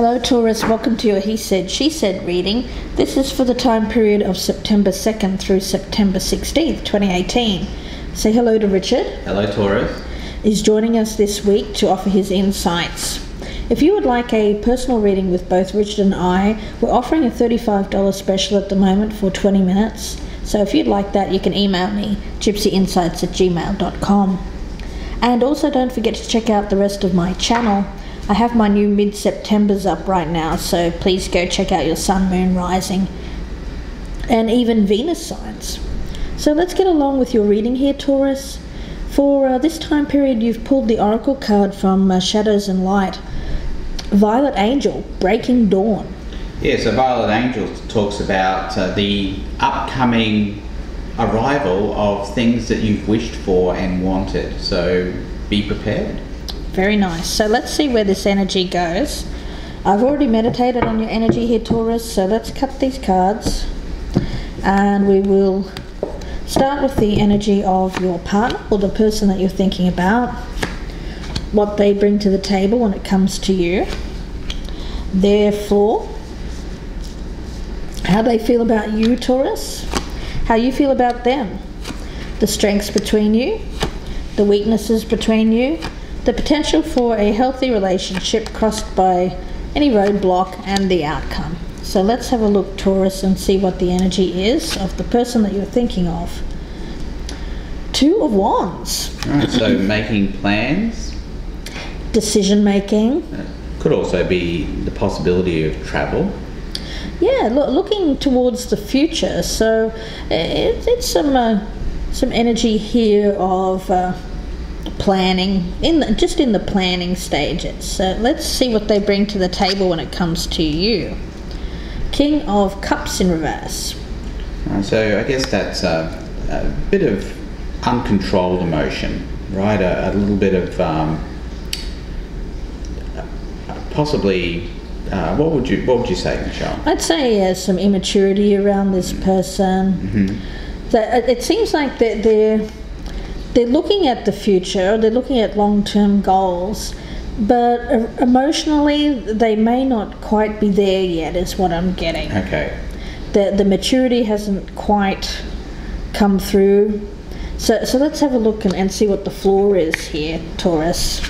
Hello Taurus, welcome to your He Said, She Said reading. This is for the time period of September 2nd through September 16th, 2018. Say hello to Richard. Hello Taurus. He's joining us this week to offer his insights. If you would like a personal reading with both Richard and I, we're offering a $35 special at the moment for 20 minutes. So if you'd like that, you can email me, gypsyinsights@gmail.com. And also don't forget to check out the rest of my channel. I have my new mid-Septembers up right now, so please go check out your sun, moon, rising, and even Venus signs. So let's get along with your reading here, Taurus. For this time period, you've pulled the Oracle card from Shadows and Light. Violet Angel, Breaking Dawn. Yeah, so Violet Angel talks about the upcoming arrival of things that you've wished for and wanted. So be prepared. Very nice. So let's see where this energy goes. I've already meditated on your energy here, Taurus, so let's cut these cards. And we will start with the energy of your partner or the person that you're thinking about. What they bring to the table when it comes to you. Their flaw. How they feel about you, Taurus. How you feel about them. The strengths between you. The weaknesses between you. The potential for a healthy relationship crossed by any roadblock and the outcome. So let's have a look, Taurus, and see what the energy is of the person that you're thinking of. Two of Wands. Alright, so making plans. Decision making. Could also be the possibility of travel. Yeah, looking towards the future. So it's some energy here of planning, just in the planning stages. So let's see what they bring to the table when it comes to you. King of Cups in reverse. So I guess that's a bit of uncontrolled emotion, right? A little bit of possibly. What would you say, Michelle? I'd say some immaturity around this person. Mm-hmm. That it seems like they're looking at the future. They're looking at long-term goals, but emotionally they may not quite be there yet. Is what I'm getting. Okay. The maturity hasn't quite come through. So let's have a look and see what the flaw is here, Taurus.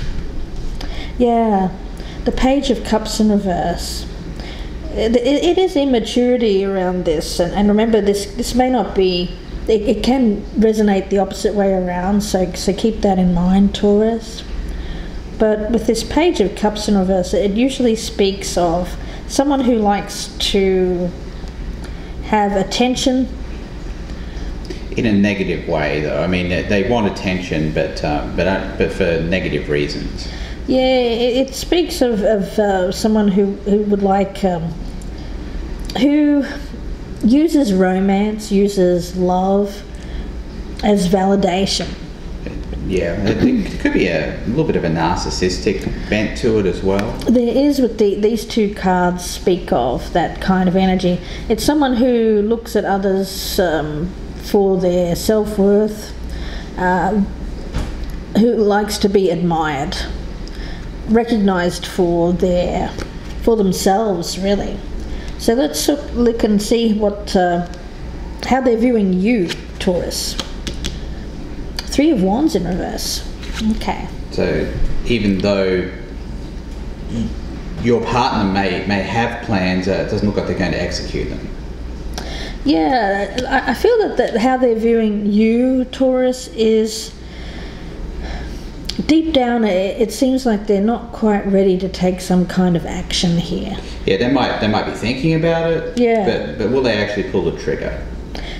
Yeah. The Page of Cups in reverse. It is immaturity around this, and remember this may not be. It can resonate the opposite way around. So keep that in mind, Taurus. But with this Page of Cups in reverse, it usually speaks of someone who likes to have attention. In a negative way, though. I mean, they want attention, but for negative reasons. Yeah, it speaks of someone who would like, who uses romance, uses love as validation. Yeah, it could be a little bit of a narcissistic bent to it as well. There is, with these two cards speak of that kind of energy. It's someone who looks at others for their self-worth, who likes to be admired. Recognized for themselves, really. So let's look and see what how they're viewing you, Taurus. Three of Wands in reverse. Okay. So even though your partner may have plans, it doesn't look like they're going to execute them. Yeah, I feel that how they're viewing you, Taurus, is deep down, it seems like they're not quite ready to take some kind of action here. Yeah, they might be thinking about it. Yeah. But will they actually pull the trigger?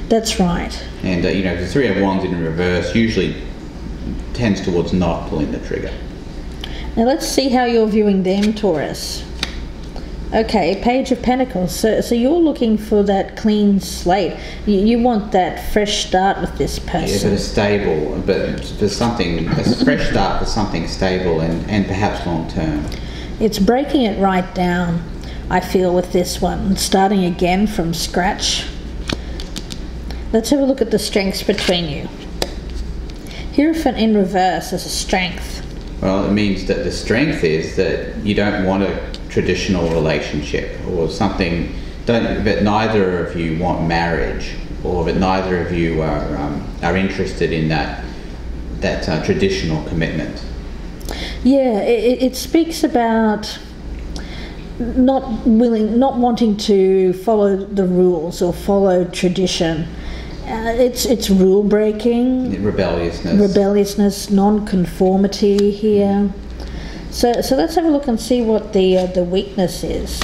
That's right. And the Three of Wands in reverse usually tends towards not pulling the trigger. Now let's see how you're viewing them, Taurus. Okay, Page of Pentacles. So you're looking for that clean slate. You want that fresh start with this person. Yeah, but a fresh start for something stable and perhaps long term. It's breaking it right down, I feel, with this one. Starting again from scratch. Let's have a look at the strengths between you. Hierophant in reverse as a strength. Well, it means that the strength is that you don't want to traditional relationship or something, but neither of you want marriage, or that neither of you are interested in that traditional commitment. Yeah, it speaks about not wanting to follow the rules or follow tradition. It's rule breaking, rebelliousness, non-conformity here. So let's have a look and see what the weakness is.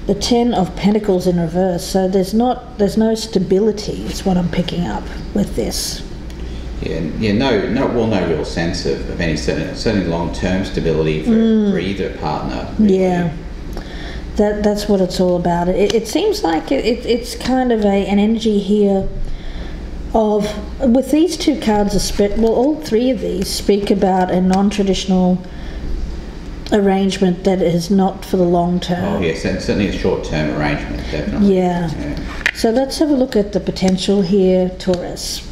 The 10 of Pentacles in reverse. So there's no stability. Is what I'm picking up with this. No real sense of any certainly long-term stability for either partner. Really. Yeah, that's what it's all about. It seems like it's kind of an energy here of, with these two cards, all three of these speak about a non-traditional arrangement that is not for the long term. Oh yes, and certainly a short-term arrangement, definitely. Yeah. So let's have a look at the potential here, Taurus.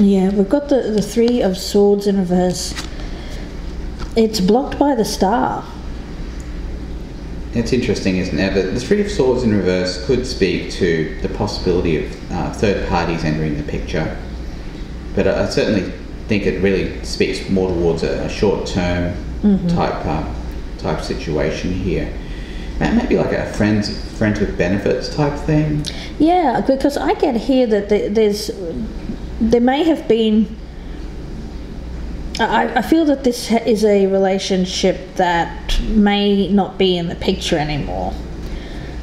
Yeah, we've got the 3 of Swords in reverse. It's blocked by the Star. It's interesting, isn't it? But the 3 of Swords in reverse could speak to the possibility of third parties entering the picture. But I certainly think it really speaks more towards a short-term type situation here. Maybe like a friends with benefits type thing. Yeah, because I get here that there may have been. I feel that this is a relationship that may not be in the picture anymore.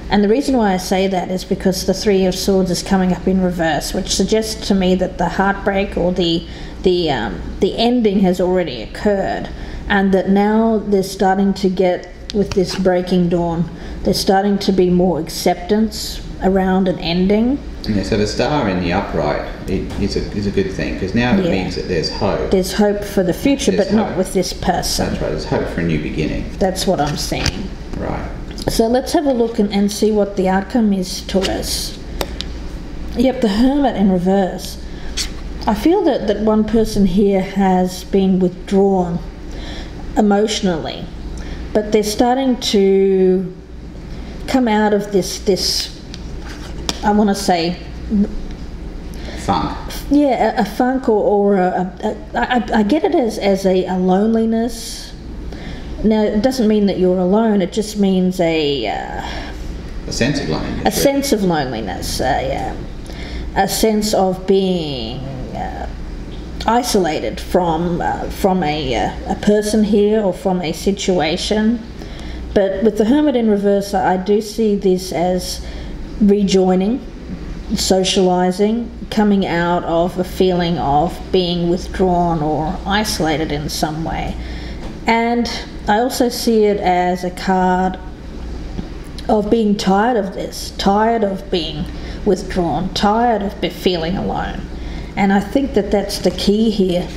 And the reason why I say that is because the 3 of Swords is coming up in reverse, which suggests to me that the heartbreak or the ending has already occurred, and that now they're starting to get, with this breaking dawn, there's starting to be more acceptance around an ending. Yeah, so the Star in the upright is a good thing, because now it means that there's hope. There's hope for the future, but not with this person. That's right, there's hope for a new beginning. That's what I'm saying. Right. So let's have a look and see what the outcome is, Taurus. Yep, the Hermit in reverse. I feel that one person here has been withdrawn emotionally, but they're starting to come out of this I want to say funk. Yeah, a funk or I get it as a loneliness. Now, it doesn't mean that you're alone. It just means a sense of loneliness. A sense of loneliness. A sense of being isolated from a person here or from a situation. But with the Hermit in reverse, I do see this as rejoining, socializing, coming out of a feeling of being withdrawn or isolated in some way. And I also see it as a card of being tired of this, tired of being withdrawn, tired of feeling alone. And I think that that's the key here.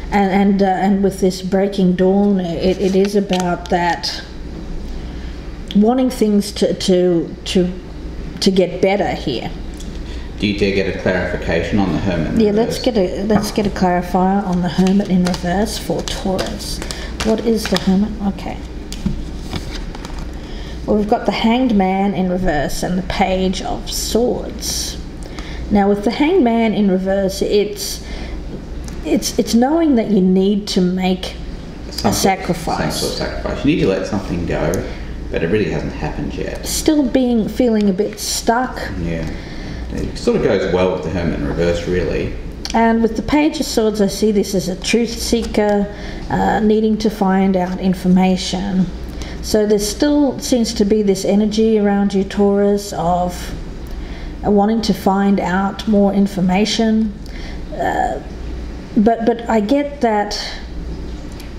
And with this breaking dawn, it is about that wanting things to get better here. Do you dare get a clarification on the Hermit in reverse? let's get a clarifier on the Hermit in reverse for Taurus. What is the Hermit? Okay. Well, we've got the Hanged Man in reverse and the Page of Swords. Now, with the Hanged Man in reverse, it's knowing that you need to make a sacrifice. Some sort of sacrifice. You need to let something go, but it really hasn't happened yet. Still feeling a bit stuck. Yeah. It sort of goes well with the Hermit in reverse, really. And with the Page of Swords, I see this as a truth seeker, needing to find out information. So there still seems to be this energy around you, Taurus, of wanting to find out more information. But I get that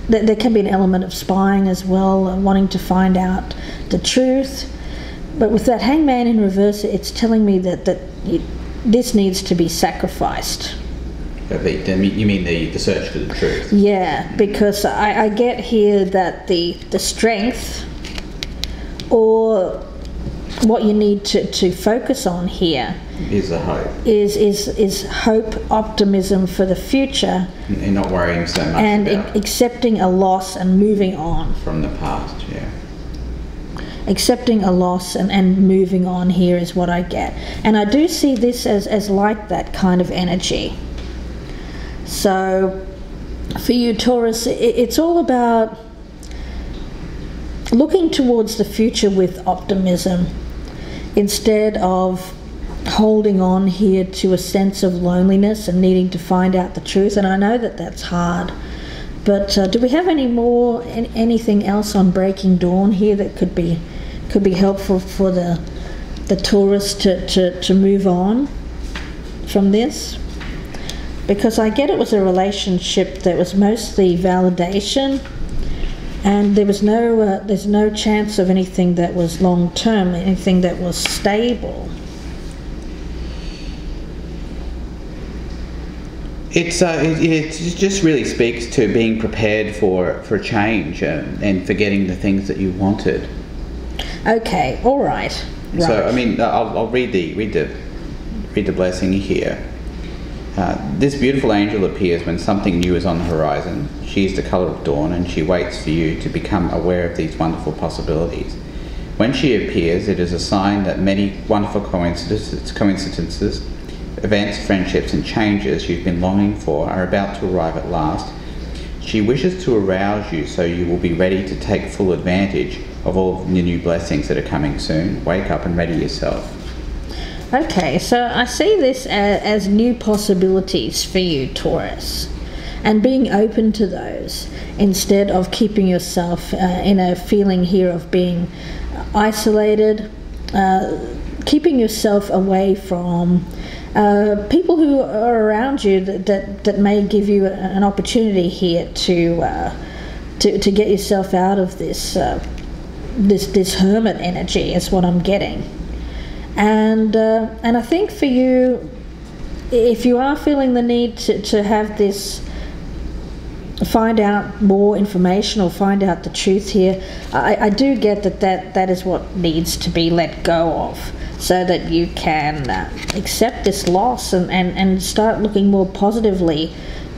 there can be an element of spying as well, wanting to find out the truth. But with that Hangman in reverse, it's telling me that this needs to be sacrificed. You mean the search for the truth? Yeah, because I get here that the strength or what you need to focus on here is the hope. Is hope, optimism for the future, and not worrying so much and about accepting a loss and moving on from the past. Yeah. Accepting a loss and moving on here is what I get. And I do see this as like that kind of energy. So for you, Taurus, it's all about looking towards the future with optimism instead of holding on here to a sense of loneliness and needing to find out the truth. And I know that that's hard. But do we have anything else on Breaking Dawn here that could be helpful for the Taurus to move on from this? Because I get it was a relationship that was mostly validation, and there's no chance of anything that was long term, anything that was stable. It just really speaks to being prepared for change and forgetting the things that you wanted. Okay, all right. So I mean, I'll read the blessing here. This beautiful angel appears when something new is on the horizon. She is the colour of dawn, and she waits for you to become aware of these wonderful possibilities. When she appears, it is a sign that many wonderful coincidences, events, friendships and changes you've been longing for are about to arrive at last. She wishes to arouse you so you will be ready to take full advantage of all the new blessings that are coming soon. Wake up and ready yourself. Okay, so I see this as new possibilities for you, Taurus, and being open to those instead of keeping yourself in a feeling here of being isolated, keeping yourself away from people who are around you that may give you an opportunity here to get yourself out of this this hermit energy is what I'm getting. And I think for you, if you are feeling the need to have this, find out more information or find out the truth here, I do get that is what needs to be let go of, so that you can accept this loss and start looking more positively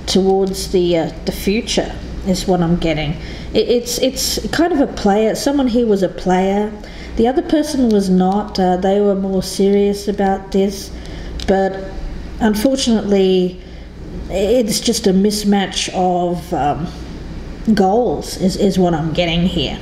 towards the future is what I'm getting. It's kind of a player. Someone here was a player. The other person was not. They were more serious about this, but unfortunately it's just a mismatch of goals is what I'm getting here.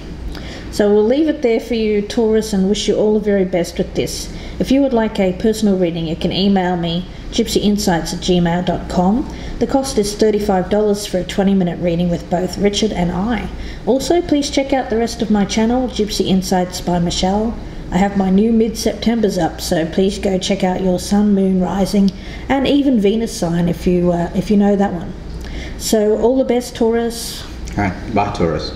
So we'll leave it there for you, Taurus, and wish you all the very best with this. If you would like a personal reading, you can email me, gypsyinsights@gmail.com. The cost is $35 for a 20-minute reading with both Richard and I. Also, please check out the rest of my channel, Gypsy Insights by Michelle. I have my new mid-Septembers up, so please go check out your sun, moon, rising, and even Venus sign if you know that one. So all the best, Taurus. All right, bye, Taurus.